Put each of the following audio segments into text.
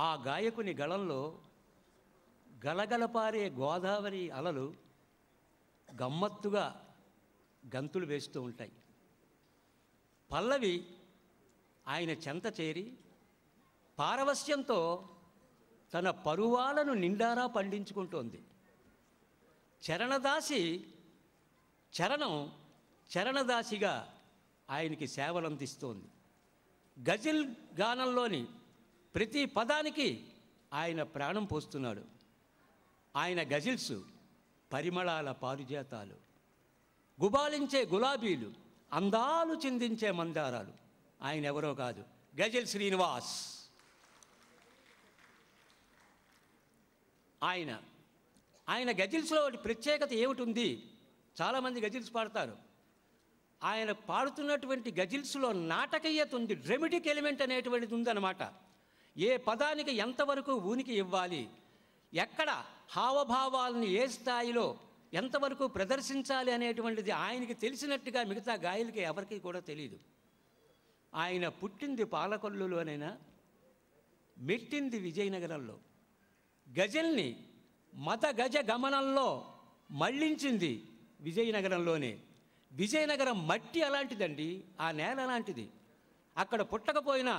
ఆ గాయకుని గళంలో గలగలపారే గోదావరి అలలు గమ్మత్తుగా గంతులు వేస్తూ ఉంటాయి. పల్లవి ఆయన చెంత చేరి పారవస్యంతో తన పరువాలను నిండారా పండించుకుంటోంది. చరణదాసిగా ఆయనకి సేవలందిస్తోంది. గజిల్ గానంలోని ప్రతి పదానికి ఆయన ప్రాణం పోస్తున్నాడు. ఆయన గజిల్స్ పరిమళాల పారిజాతాలు, గుబాలించే గులాబీలు, అందాలు చిందించే మందారాలు. ఆయన ఎవరో కాదు, గజిల్ శ్రీనివాస్. ఆయన గజిల్స్లో ప్రత్యేకత ఏమిటి ఉంది? చాలామంది గజిల్స్ పాడతారు. ఆయన పాడుతున్నటువంటి గజిల్స్లో నాటకీయత ఉంది, డ్రామాటిక్ ఎలిమెంట్ అనేటువంటిది ఉందన్నమాట. ఏ పదానికి ఎంతవరకు ఊనికి ఇవ్వాలి, ఎక్కడ హావభావాలని ఏ స్థాయిలో ఎంతవరకు ప్రదర్శించాలి అనేటువంటిది ఆయనకి తెలిసినట్టుగా మిగతా గాయలకి ఎవరికి కూడా తెలియదు. ఆయన పుట్టింది పాలకొల్లులోనైనా మెట్టింది విజయనగరంలో. గజల్ని మత గజ గమనంలో మళ్ళించింది విజయనగరంలోనే. విజయనగరం మట్టి అలాంటిదండి, ఆ నేల అలాంటిది. అక్కడ పుట్టకపోయినా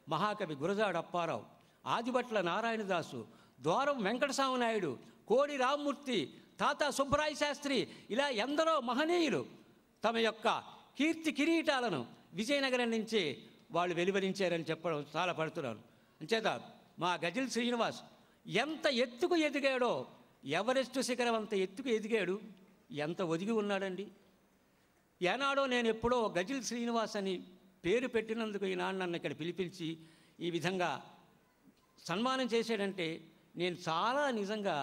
మహాకవి గురజాడ అప్పారావు, ఆదిభట్ల నారాయణదాసు, ద్వారం వెంకటస్వామి నాయుడు, కోడి రామ్మూర్తి, తాతా సుబ్బరాయ శాస్త్రి, ఇలా ఎందరో మహనీయులు తమ యొక్క కీర్తి కిరీటాలను విజయనగరం నుంచి వాళ్ళు వెలువరించారని చెప్పడం చాలా పడుతున్నాను. అంచేత మా గజిల్ శ్రీనివాస్ ఎంత ఎత్తుకు ఎదిగాడో, ఎవరెస్ట్ శిఖరం అంత ఎత్తుకు ఎదిగాడు. ఎంత ఒదిగి ఉన్నాడండి. ఏనాడో నేను ఎప్పుడో గజిల్ శ్రీనివాస్ అని పేరు పెట్టినందుకు ఈనాడు నన్ను ఇక్కడ పిలిపించి ఈ విధంగా సన్మానం చేశాడంటే నేను చాలా నిజంగా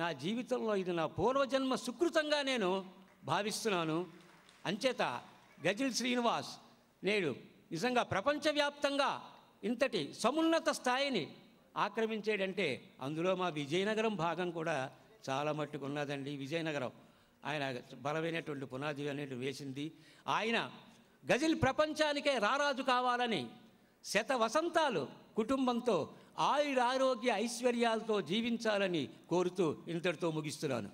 నా జీవితంలో ఇది నా పూర్వజన్మ సుకృతంగా నేను భావిస్తున్నాను. అంచేత గజిల్ శ్రీనివాస్ నేడు నిజంగా ప్రపంచవ్యాప్తంగా ఇంతటి సమున్నత స్థాయిని ఆక్రమించాడంటే అందులో మా విజయనగరం భాగం కూడా చాలా మట్టుకు ఉన్నదండి. విజయనగరం ఆయన బలమైనటువంటి పునాది అనేది వేసింది. ఆయన గజిల్ ప్రపంచానికే రారాజు కావాలని శత వసంతాలు కుటుంబంతో ఆయురారోగ్య ఐశ్వర్యాలతో జీవించాలని కోరుతూ ఇంతటితో ముగిస్తున్నాను.